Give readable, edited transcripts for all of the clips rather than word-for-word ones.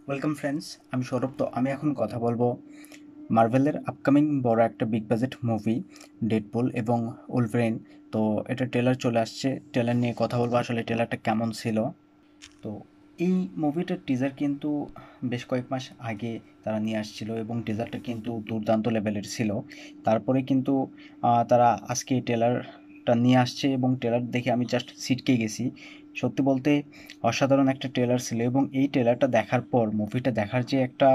Welcome friends, আমি সৌরভ। তো আমি এখন কথা বলবো মার্ভেলের আপকামিং বড় একটা বিগ বাজেট মুভি ডেডপুল এবং উলভারিন। তো এটা ট্রেলার চলে আসছে, ট্রেলার নিয়ে কথা বলবো আসলে ট্রেলারটা কেমন ছিল। তো এই মুভিটার টিজার কিন্তু বেশ কয়েক মাস আগে তারা নিয়ে আসছিল এবং টিজারটা কিন্তু দুর্দান্ত লেভেলের ছিল। তারপরে কিন্তু তারা আজকে এই ট্রেলারটা নিয়ে আসছে এবং ট্রেলার দেখে আমি জাস্ট ছিটকে গেছি। সত্যি বলতে অসাধারণ একটা ট্রেলার ছিল এবং এই ট্রেলারটা দেখার পর মুভিটা দেখার যে একটা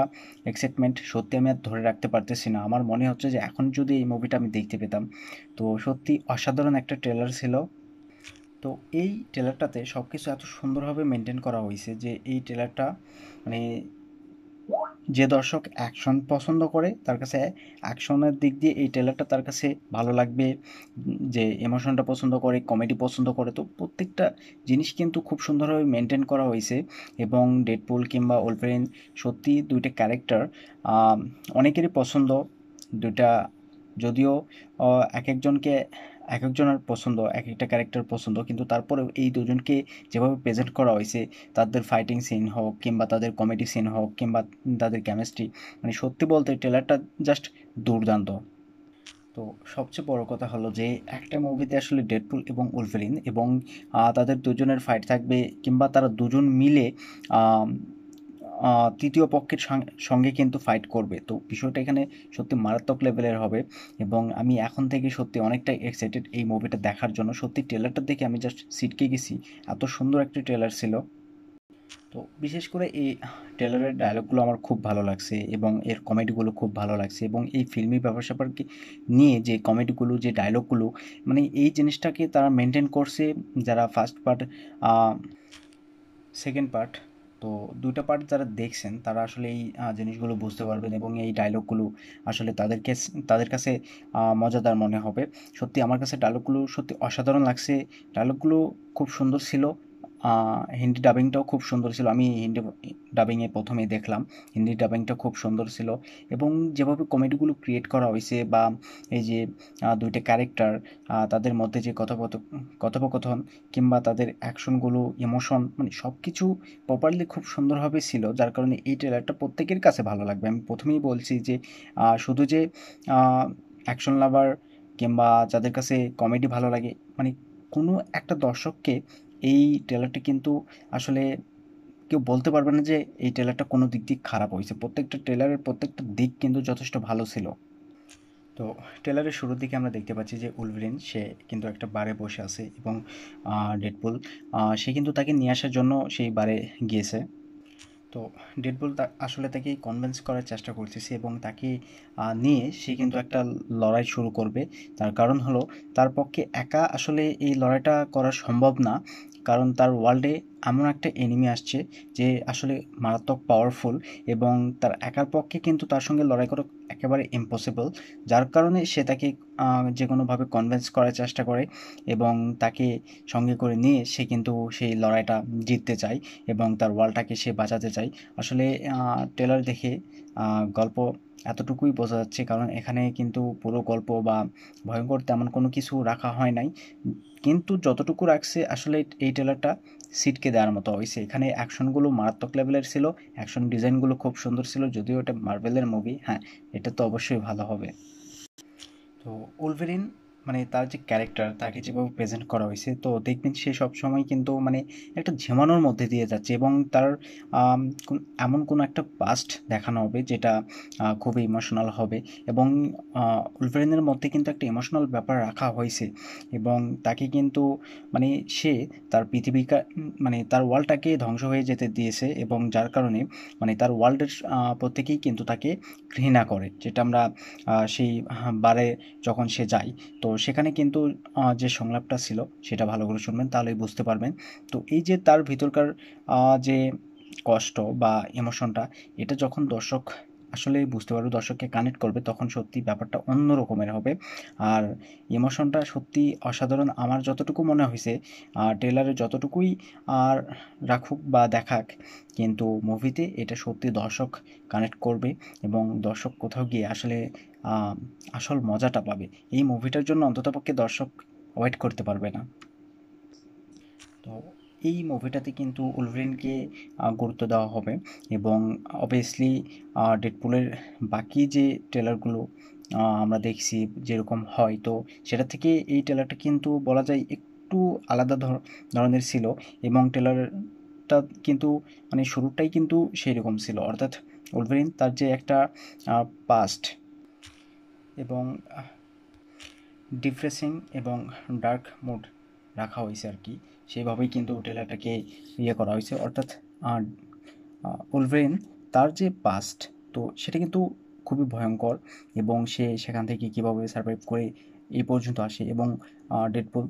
এক্সাইটমেন্ট সত্যি আমি আর ধরে রাখতে পারতেছি না। আমার মনে হচ্ছে যে এখন যদি এই মুভিটা আমি দেখতে পেতাম। তো সত্যি অসাধারণ একটা ট্রেলার ছিল। তো এই ট্রেলারটাতে সব কিছু এত সুন্দরভাবে মেনটেন করা হয়েছে যে এই ট্রেলারটা মানে যে দর্শক অ্যাকশন পছন্দ করে তার কাছে অ্যাকশনের দিক দিয়ে এই ট্রেলারটা তার কাছে ভালো লাগবে। যে ইমোশনটা পছন্দ করে, কমেডি পছন্দ করে, তো প্রত্যেকটা জিনিস কিন্তু খুব সুন্দরভাবে মেনটেন করা হয়েছে। এবং ডেডপুল কিংবা ওলভারিন সত্যি দুইটা ক্যারেক্টার অনেকেরই পছন্দ। দুইটা যদিও এক একজনকে এক একজনের পছন্দ, এক একটা ক্যারেক্টার পছন্দ, কিন্তু তারপরেও এই দুজনকে যেভাবে প্রেজেন্ট করা হয়েছে, তাদের ফাইটিং সিন হোক কিংবা তাদের কমেডি সিন হোক কিংবা তাদের কেমিস্ট্রি, মানে সত্যি বলতে ট্রেলারটা জাস্ট দুর্দান্ত। তো সবচেয়ে বড় কথা হলো যে একটা মুভিতে আসলে ডেডপুল এবং উলভারিন এবং তাদের দুজনের ফাইট থাকবে কিংবা তারা দুজন মিলে আম, তৃতীয় পক্ষের সঙ্গে কিন্তু ফাইট করবে। তো বিষয়টা এখানে সত্যি মারাত্মক লেভেলের হবে এবং আমি এখন থেকে সত্যি অনেকটা এক্সাইটেড এই মুভিটা দেখার জন্য। সত্যি ট্রেলারটা দেখে আমি জাস্ট সিটকে গেছি, এত সুন্দর একটা ট্রেলার ছিল। তো বিশেষ করে এই ট্রেলারের ডায়লগগুলো আমার খুব ভালো লাগছে এবং এর কমেডিগুলো খুব ভালো লাগছে এবং এই ফিল্মি ব্যাপার-স্যাপারকে নিয়ে যে কমেডিগুলো, যে ডায়লগগুলো, মানে এই জিনিসটাকে তারা মেনটেন করছে। যারা ফার্স্ট পার্ট, আ সেকেন্ড পার্ট, তো ২ টা পার্ট যারা দেখছেন তারা আসলে এই জিনিসগুলো বুঝতে পারবেন এবং এই ডায়লগগুলো আসলে তাদের কাছে মজাদার মনে হবে। সত্যি আমার কাছে ডায়লগগুলো সত্যি অসাধারণ লাগছে। ডায়লগগুলো খুব সুন্দর ছিল। আ হিন্দি ডাবিংটাও খুব সুন্দর ছিল। আমি হিন্দি ডাবিংয়ে ১ম এই দেখলাম। হিন্দি ডাবিংটা খুব সুন্দর ছিল এবং যেভাবে কমেডিগুলো ক্রিয়েট করা হইছে বা এই যে ২ টা ক্যারেক্টার, তাদের মধ্যে যে কথোপকথন কিংবা তাদের অ্যাকশনগুলো, ইমোশন, মানে সব কিছু প্রপারলি খুব সুন্দরভাবে ছিল, যার কারণে এই ট্রেলারটা প্রত্যেকের কাছে ভালো লাগবে। আমি প্রথমেই বলছি যে শুধু যে অ্যাকশন লাভার কিংবা যাদের কাছে কমেডি ভালো লাগে, মানে কোনো একটা দর্শককে এই ট্রেলারটি কিন্তু আসলে কেউ বলতে পারবে না যে এই ট্রেলারটা কোনো দিক দিয়ে খারাপ হয়েছে। প্রত্যেকটা ট্রেলারের প্রত্যেকটা দিক কিন্তু যথেষ্ট ভালো ছিল। তো ট্রেলারের শুরুর দিকে আমরা দেখতে পাচ্ছি যে উলভারিন সে কিন্তু একটা বারে বসে আছে এবং ডেডপুল সে কিন্তু তাকে নিয়ে আসার জন্য সেই বারে গিয়েছে। তো ডেডপুল আসলে তাকে কনভিন্স করার চেষ্টা করতেছে এবং তাকে নিয়ে সে কিন্তু একটা লড়াই শুরু করবে। তার কারণ হলো তার পক্ষে একা আসলে এই লড়াইটা করা সম্ভব না। কারণ তার ওয়ার্ল্ডে এমন একটা এনিমি আসছে যে আসলে মারাত্মক পাওয়ারফুল এবং তার একার পক্ষে কিন্তু তার সঙ্গে লড়াই করা একেবারে ইম্পসিবল। যার কারণে সে তাকে যে কোনোভাবে কনভিন্স করার চেষ্টা করে এবং তাকে সঙ্গে করে নিয়ে সে কিন্তু সেই লড়াইটা জিততে চায় এবং তার ওয়ার্ল্ডটাকে সে বাঁচাতে চায়। আসলে ট্রেলার দেখে গল্প এতটুকুই বোঝা যাচ্ছে, কারণ এখানে কিন্তু পুরো গল্প বা ভয়ঙ্কর তেমন কোনো কিছু রাখা হয় নাই। কিন্তু যতটুকু রাখছে আসলে এই ট্রেলারটা ছিটকে দেওয়ার মতো হইছে। এখানে অ্যাকশনগুলো মারাত্মক লেভেলের ছিল। অ্যাকশন ডিজাইনগুলো খুব সুন্দর ছিল। যদিও এটা মার্ভেলের মুভি, হ্যাঁ, এটা তো অবশ্যই ভালো হবে। তো উলভেরিন, মানে তার যে ক্যারেক্টার তাকে যেভাবে প্রেজেন্ট করা হয়েছে, তো দেখবেন সে সবসময় কিন্তু মানে একটা ঝিমানোর মধ্যে দিয়ে যাচ্ছে এবং তার এমন কোনো একটা পাস্ট দেখানো হবে যেটা খুবই ইমোশনাল হবে এবং উলভেরিনের মধ্যে কিন্তু একটা ইমোশনাল ব্যাপার রাখা হয়েছে এবং তাকে কিন্তু মানে সে তার মানে তার ওয়ার্ল্ডটাকে ধ্বংস হয়ে যেতে দিয়েছে এবং যার কারণে মানে তার ওয়ার্ল্ডের প্রত্যেকেই কিন্তু তাকে ঘৃণা করে, যেটা আমরা সেই বারে যখন সে যায়, তো সেখানে কিন্তু যে সংলাপটা ছিল সেটা ভালো করে শুনবেন তাহলেই বুঝতে পারবেন। তো এই যে তার ভিতরকার যে কষ্ট বা ইমোশনটা, এটা যখন দর্শক আসলে বুঝতে পারবে, দর্শককে কানেক্ট করবে, তখন সত্যি ব্যাপারটা অন্য রকমের হবে। আর ইমোশনটা সত্যি অসাধারণ আমার যতটুকু মনে হয়েছে। ট্রেলারে যতটুকুই আর রাখুক বা দেখাক, কিন্তু মুভিতে এটা সত্যি দর্শক কানেক্ট করবে এবং দর্শক কোথাও গিয়ে আসলে আহ, আসল মজাটা পাবে। এই মুভিটার জন্য অন্ততপক্ষে দর্শক ওয়েট করতে পারবে না। তো এই মুভিটাতে কিন্তু উলভারিনকে গুরুত্ব দেওয়া হবে এবং অবভিয়াসলি ডেডপুলের বাকি যে ট্রেলারগুলো আমরা দেখছি যেরকম হয়, তো সেটা থেকে এই ট্রেলারটা কিন্তু বলা যায় একটু আলাদা ধরনের ছিল এবং ট্রেলারটা কিন্তু মানে শুরুটাই কিন্তু সেই রকম ছিল, অর্থাৎ উলভারিন তার যে একটা পাস্ট এবং ডিপ্রেসিং এবং ডার্ক মুড রাখা হয়েছে আর কি, সেইভাবেই কিন্তু ট্রেলারটাকে করা হয়েছে। অর্থাৎ উলভারিন তার যে পাস্ট, তো সেটা কিন্তু খুবই ভয়ঙ্কর এবং সে সেখান থেকে কীভাবে সার্ভাইভ করে এই পর্যন্ত আসে এবং ডেডপুল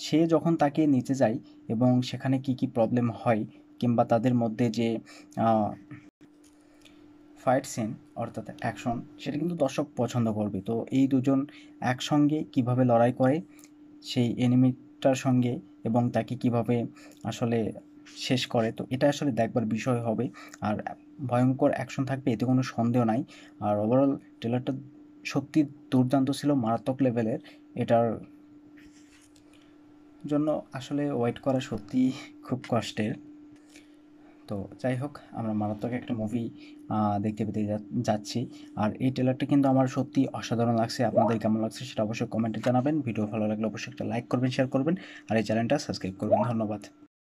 সে যখন তাকে নিতে যায় এবং সেখানে কি কি প্রবলেম হয় কিংবা তাদের মধ্যে যে ফাইট সিন অর্থাৎ অ্যাকশন, সেটা কিন্তু দর্শক পছন্দ করবে। তো এই দুজন একসঙ্গে কিভাবে লড়াই করে সেই এনিমিটার সঙ্গে এবং তাকে কিভাবে আসলে শেষ করে, তো এটা আসলে দেখবার বিষয় হবে। আর ভয়ঙ্কর অ্যাকশন থাকবে এতে কোনো সন্দেহ নাই। আর ওভারঅল ট্রেলারটা সত্যি দুর্দান্ত ছিল, মারাত্মক লেভেলের। এটার জন্য আসলে ওয়েট করা সত্যিই খুব কষ্টের। তো যাই হোক, আমরা মারাত্মক একটা মুভি দেখতে পেতে যাচ্ছি। আর এই ট্রেলারটা কিন্তু আমার সত্যি অসাধারণ লাগছে। আপনাদের কেমন লাগছে সেটা অবশ্যই কমেন্টে জানাবেন। ভিডিও ভালো লাগলে অবশ্যই একটা লাইক করবেন, শেয়ার করবেন আর এই চ্যানেলটা সাবস্ক্রাইব করবেন। ধন্যবাদ।